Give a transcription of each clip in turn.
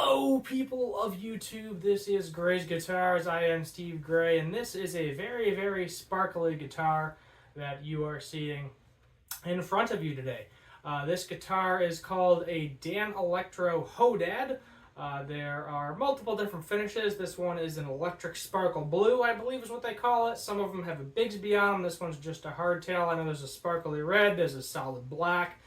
Hello, people of YouTube. This is Gray's Guitars. I am Steve Gray, and this is a very, very sparkly guitar that you are seeing in front of you today. This guitar is called a Danelectro Hodad. There are multiple different finishes. This one is an electric sparkle blue, I believe is what they call it. Some of them have a Bigsby on them. This one's just a hardtail. I know there's a sparkly red. There's a solid black.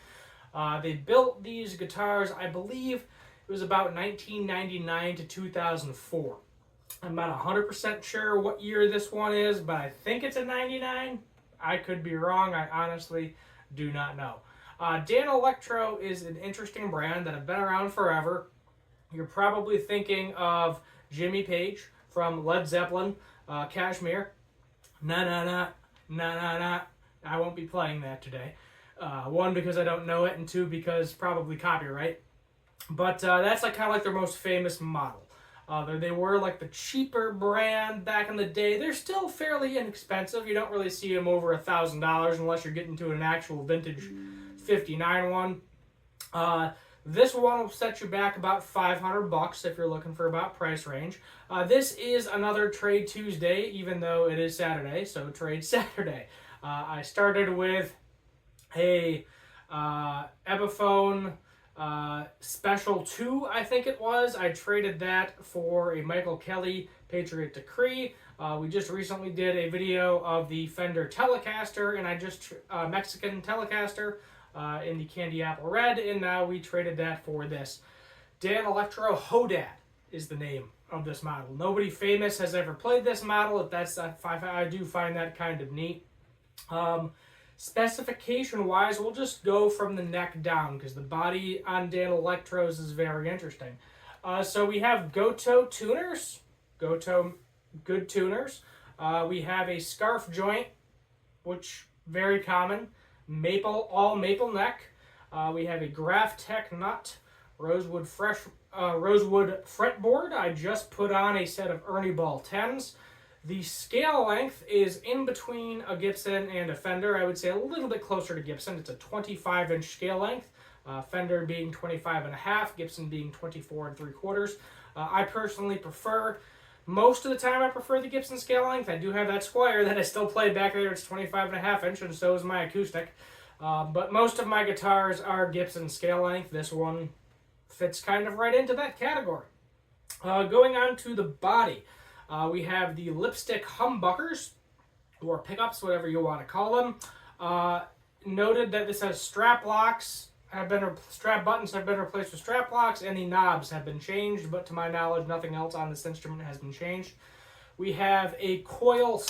They built these guitars, I believe, it was about 1999 to 2004. I'm not 100% sure what year this one is, but I think it's a 99. I could be wrong. I honestly do not know. Danelectro is an interesting brand that have been around forever. You're probably thinking of Jimmy Page from Led Zeppelin, Kashmir. Na na na, na na na. I won't be playing that today. One, because I don't know it, and two, because probably copyright. But that's kind of like their most famous model. They were like the cheaper brand back in the day. They're still fairly inexpensive. You don't really see them over $1,000 unless you're getting to an actual vintage 59 one. This one will set you back about $500 if you're looking for about price range. This is another Trade Tuesday, even though it is Saturday, so Trade Saturday. I started with a Epiphone Special 2, I think it was. I traded that for a Michael Kelly Patriot Decree. We just recently did a video of the Fender Telecaster, and I just Mexican Telecaster in the Candy Apple Red, and now we traded that for this. Danelectro Hodad is the name of this model. Nobody famous has ever played this model. I do find that kind of neat. Specification-wise, we'll just go from the neck down because the body on Danelectros is very interesting. So we have Goto tuners, Goto good tuners. We have a scarf joint, which very common, all maple neck. We have a Graphtec nut, rosewood fretboard. I just put on a set of Ernie Ball 10s. The scale length is in between a Gibson and a Fender. I would say a little bit closer to Gibson. It's a 25-inch scale length. Fender being 25.5, Gibson being 24 3/4. I personally prefer, most of the time I prefer the Gibson scale length. I do have that Squire that I still play back there. It's 25.5 inch, and so is my acoustic. But most of my guitars are Gibson scale length. This one fits kind of right into that category. Going on to the body. We have the lipstick humbuckers, or pickups, whatever you want to call them. Noted that this has strap buttons have been replaced with strap locks, and the knobs have been changed, but to my knowledge, nothing else on this instrument has been changed. We have a coil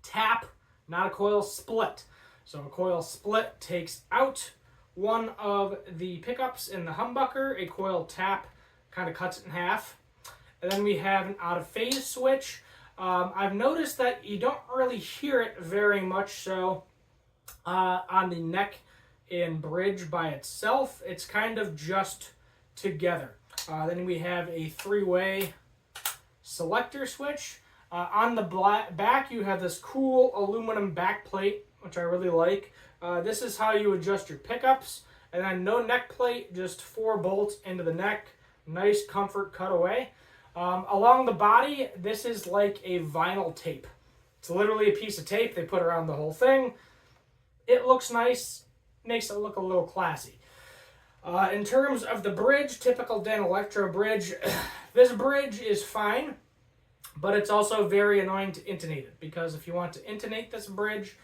tap, not a coil split. So a coil split takes out one of the pickups in the humbucker. A coil tap kind of cuts it in half. And then we have an out-of-phase switch. I've noticed that you don't really hear it very much so on the neck and bridge by itself. It's kind of just together. Then we have a three-way selector switch. On the back, you have this cool aluminum back plate, which I really like. This is how you adjust your pickups. And then no neck plate, just 4 bolts into the neck. Nice comfort cutaway. Along the body, this is like a vinyl tape. It's literally a piece of tape they put around the whole thing. It looks nice, makes it look a little classy. In terms of the bridge, typical Danelectro bridge, this bridge is fine, but it's also very annoying to intonate it, because if you want to intonate this bridge,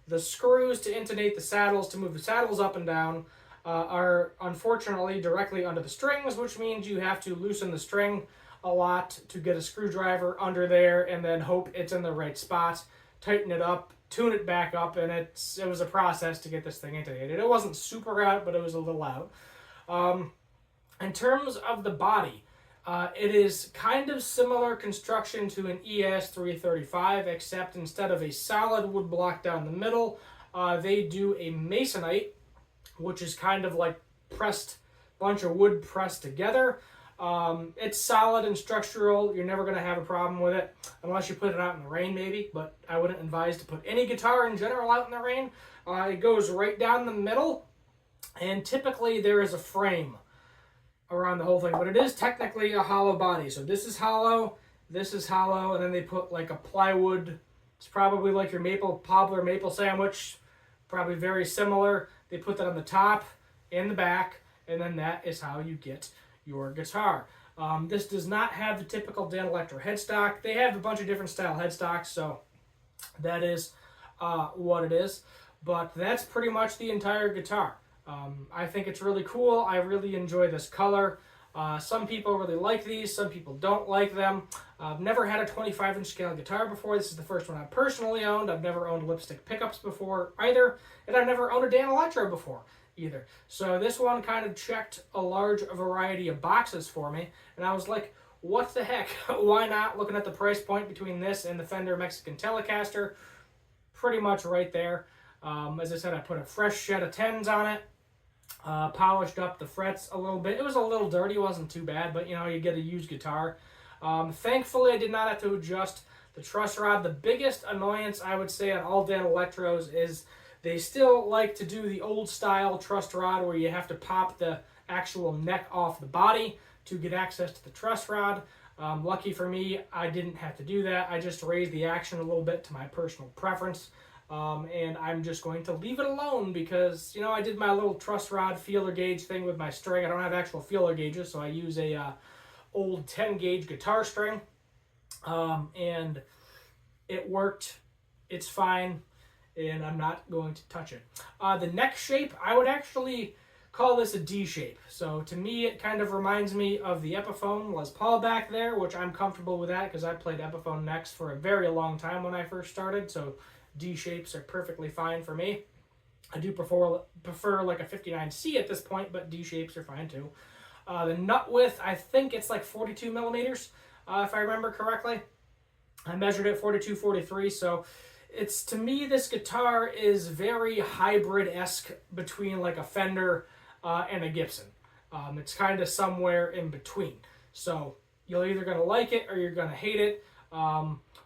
the screws to intonate the saddles, to move the saddles up and down, are unfortunately directly under the strings, which means you have to loosen the string a lot to get a screwdriver under there and then hope it's in the right spot, tighten it up, tune it back up, and it was a process to get this thing intonated. It wasn't super out, but it was a little out. In terms of the body, it is kind of similar construction to an ES335, except instead of a solid wood block down the middle, they do a masonite, which is kind of like bunch of wood pressed together. It's solid and structural. You're never going to have a problem with it unless you put it out in the rain, maybe, but I wouldn't advise to put any guitar in general out in the rain. It goes right down the middle, and typically there is a frame around the whole thing, but it is technically a hollow body. So this is hollow, and then they put like a plywood. It's probably like your poplar maple sandwich, probably very similar. They put that on the top and the back, and then that is how you get your guitar. This does not have the typical Danelectro headstock. They have a bunch of different style headstocks, so that is what it is. But that's pretty much the entire guitar. I think it's really cool. I really enjoy this color. Some people really like these. Some people don't like them. I've never had a 25-inch scale guitar before. This is the first one I've personally owned. I've never owned lipstick pickups before either. And I've never owned a Danelectro before either. So this one kind of checked a large variety of boxes for me. And I was like, what the heck? Why not? Looking at the price point between this and the Fender Mexican Telecaster, pretty much right there. As I said, I put a fresh shed of 10s on it. Polished up the frets a little bit. It was a little dirty, wasn't too bad, but you know, you get a used guitar. Thankfully, I did not have to adjust the truss rod. The biggest annoyance, I would say, on all Danelectros is they still like to do the old style truss rod where you have to pop the actual neck off the body to get access to the truss rod. Lucky for me, I didn't have to do that. I just raised the action a little bit to my personal preference. And I'm just going to leave it alone because, you know, I did my little truss rod feeler gauge thing with my string. I don't have actual feeler gauges, so I use a old 10 gauge guitar string. And it worked. It's fine, and I'm not going to touch it. The neck shape, I would actually call this a D shape. So to me, it kind of reminds me of the Epiphone Les Paul back there, which I'm comfortable with that because I played Epiphone necks for a very long time when I first started. So D shapes are perfectly fine for me. I do prefer like a 59C at this point, but D shapes are fine too. The nut width, I think it's like 42 millimeters, if I remember correctly. I measured it 42, 43, so it's, to me, this guitar is very hybrid-esque between like a Fender and a Gibson. It's kind of somewhere in between. So you're either going to like it or you're going to hate it.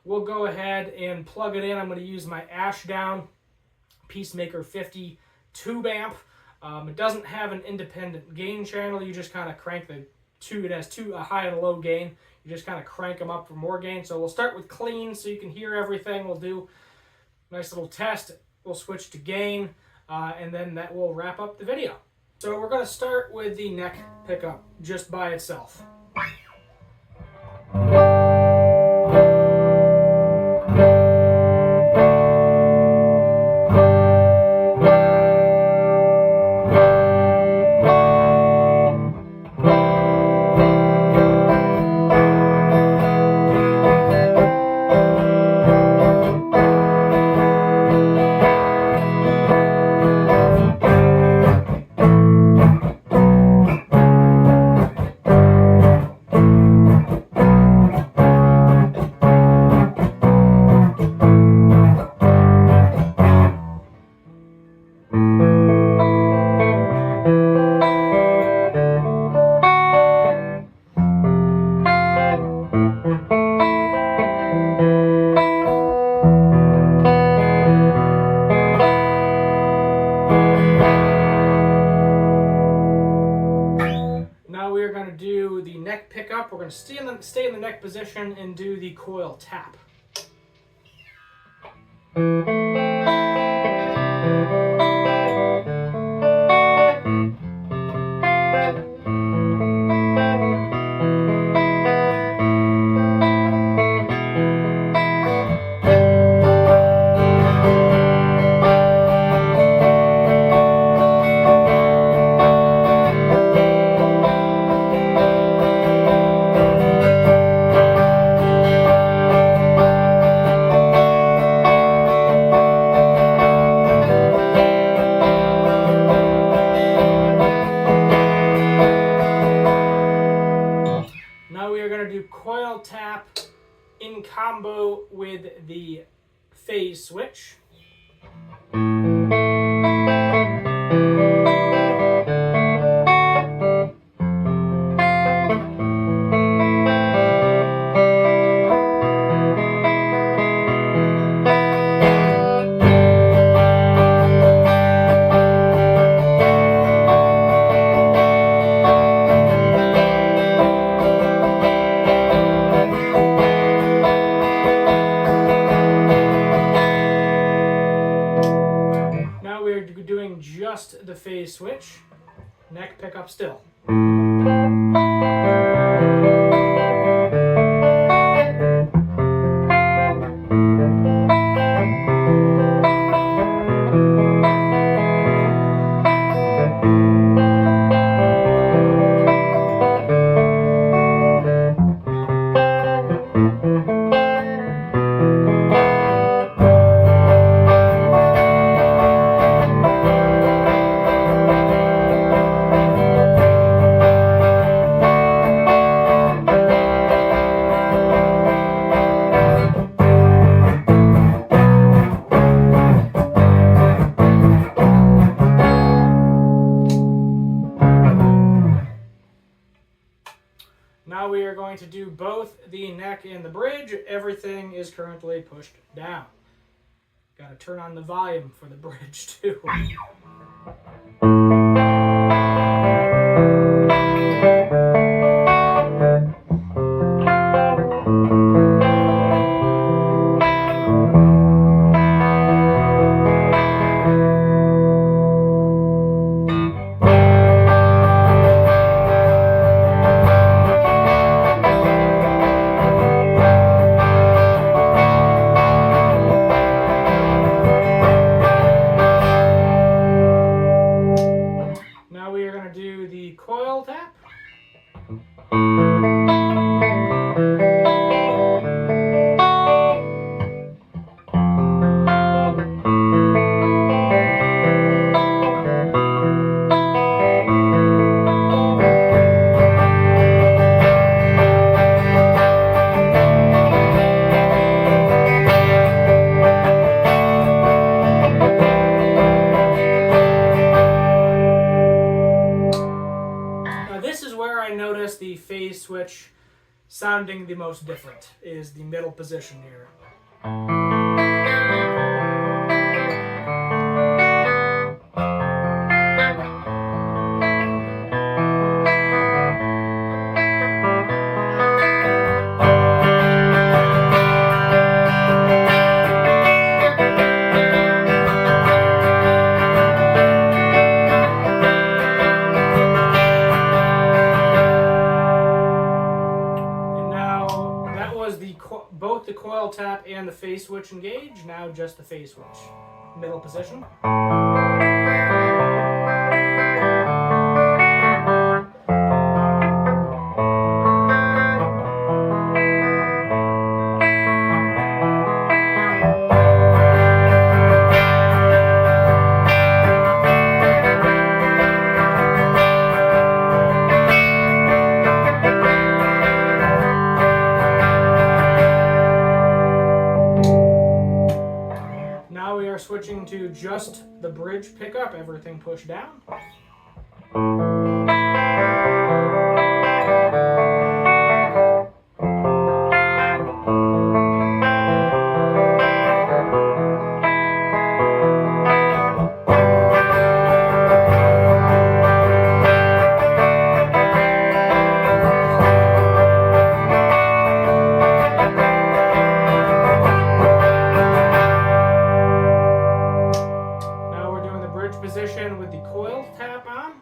We'll go ahead and plug it in. I'm going to use my Ashdown Peacemaker 50 tube amp. It doesn't have an independent gain channel. You just kind of crank the two. It has a high and a low gain. You just kind of crank them up for more gain. So we'll start with clean so you can hear everything. We'll do a nice little test. We'll switch to gain, and then that will wrap up the video. So we're going to start with the neck pickup just by itself. Now we are going to do the neck pickup. We're going to stay in the neck position and do the coil tap. Now we are going to do coil tap in combo with the phase switch. switch, neck pickup still. Now we are going to do both the neck and the bridge. Everything is currently pushed down. Got to turn on the volume for the bridge too. Now we are going to do the coil tap. This is where I notice the phase switch sounding the most different, is the middle position here. Both the coil tap and the phase switch engage. Now just the phase switch. Middle position. Now we are switching to just the bridge pickup, everything pushed down. Position with the coil tap on.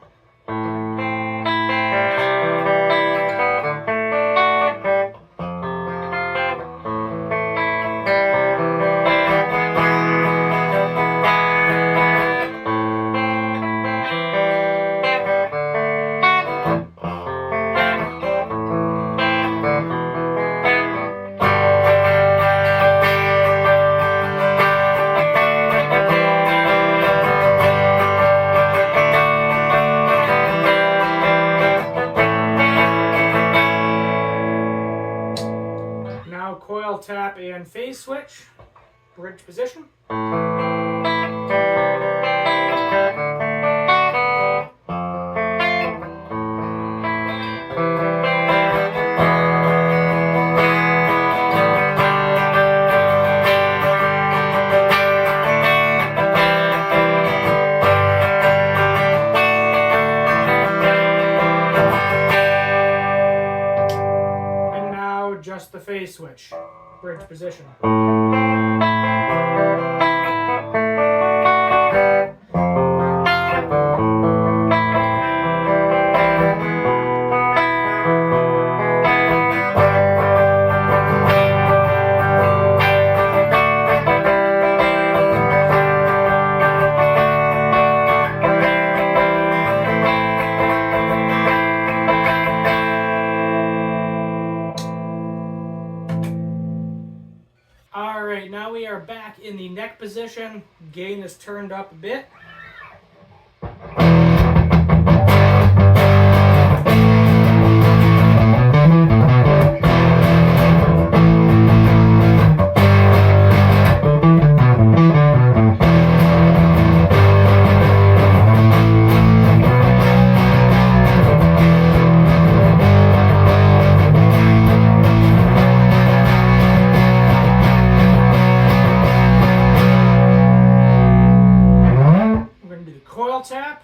Now coil tap and phase switch, bridge position. Just the phase switch, bridge position. are back in the neck position. Gain is turned up a bit. Coil tap.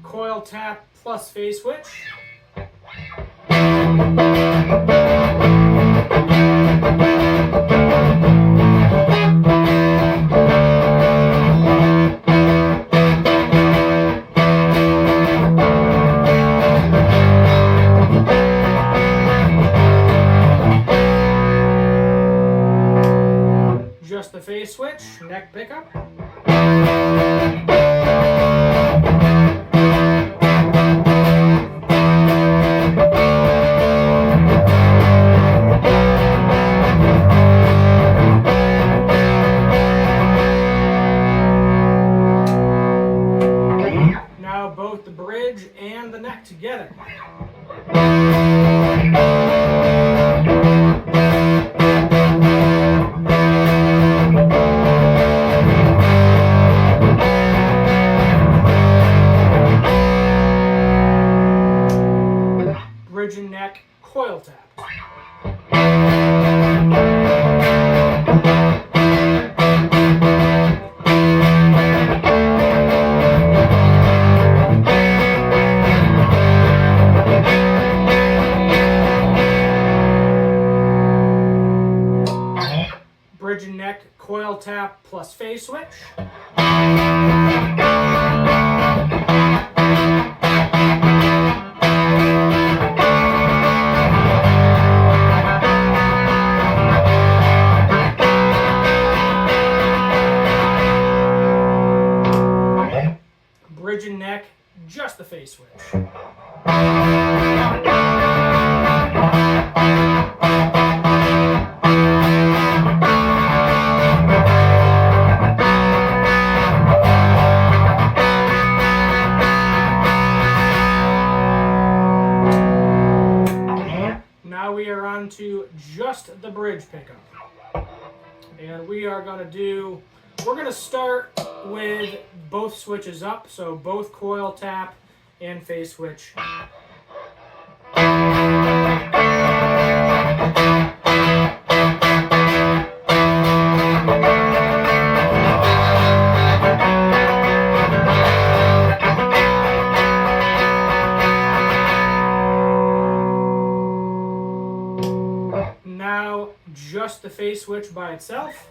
Coil tap plus phase switch. Just the phase switch, neck pickup. Now both the bridge and the neck together. Bridge and neck coil tap. Bridge and neck coil tap plus phase switch. Bridge and neck, just the phase switch. Now we are on to just the bridge pickup. And we are going to do, we're going to start with both switches up, so both coil tap and phase switch. Now just the phase switch by itself.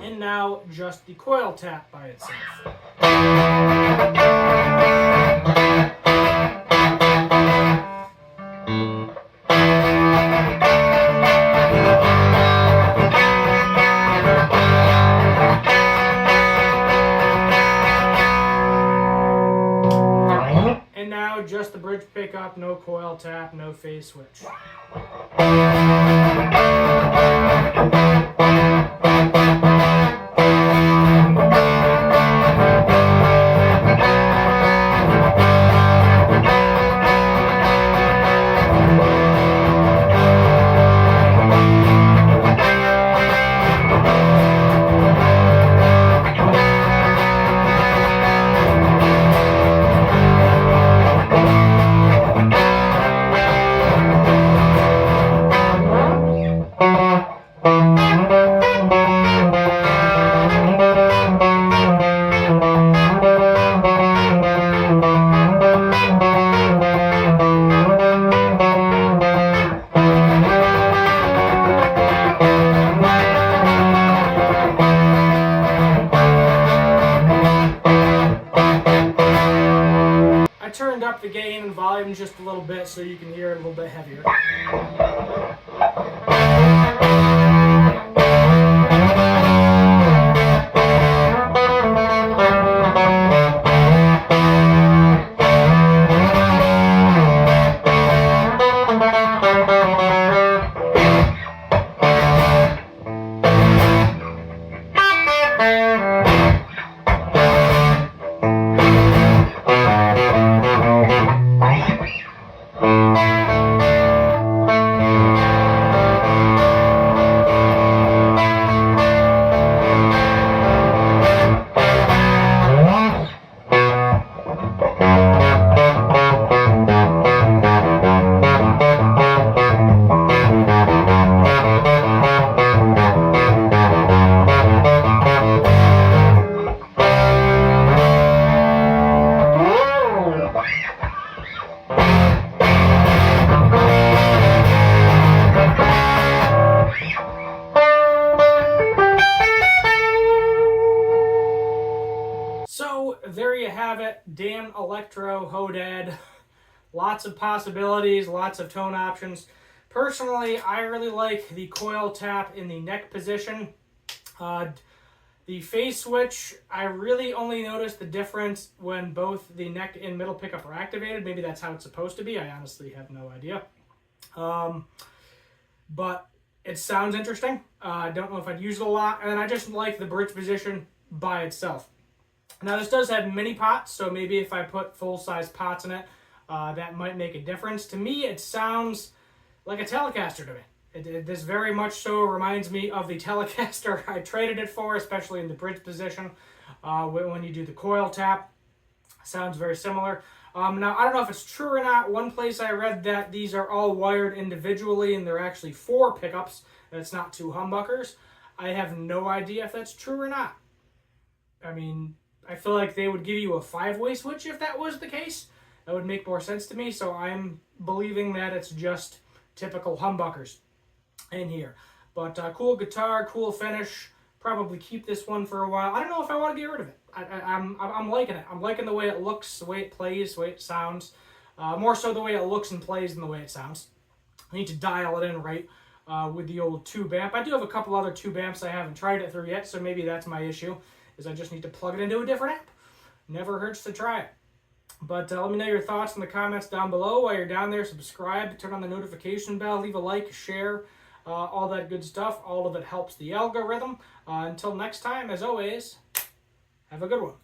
And now just the coil tap by itself. And now just the bridge pickup, no coil tap, no phase switch. the gain and volume just a little bit so you can hear it a little bit heavier. So there you have it, Danelectro Hodad. Lots of possibilities, lots of tone options. Personally, I really like the coil tap in the neck position. The phase switch, I really only noticed the difference when both the neck and middle pickup are activated. Maybe that's how it's supposed to be. I honestly have no idea. But it sounds interesting. I don't know if I'd use it a lot. And I just like the bridge position by itself. Now this does have mini pots, so maybe if I put full-size pots in it, that might make a difference. To me, it sounds like a Telecaster to me. This very much so reminds me of the Telecaster I traded it for, especially in the bridge position. When you do the coil tap, sounds very similar. Now, I don't know if it's true or not. One place I read that these are all wired individually and they're actually 4 pickups, and it's not 2 humbuckers. I have no idea if that's true or not. I mean, I feel like they would give you a 5-way switch if that was the case. That would make more sense to me, so I'm believing that it's just typical humbuckers in here. But cool guitar, cool finish. Probably keep this one for a while. I don't know if I want to get rid of it. I'm liking it. I'm liking the way it looks, the way it plays, the way it sounds. More so the way it looks and plays than the way it sounds. I need to dial it in right with the old tube amp. I do have a couple other tube amps I haven't tried it through yet, so maybe that's my issue, is I just need to plug it into a different amp. Never hurts to try it. But let me know your thoughts in the comments down below. While you're down there, subscribe, turn on the notification bell, leave a like, share, all that good stuff. All of it helps the algorithm. Until next time, as always, have a good one.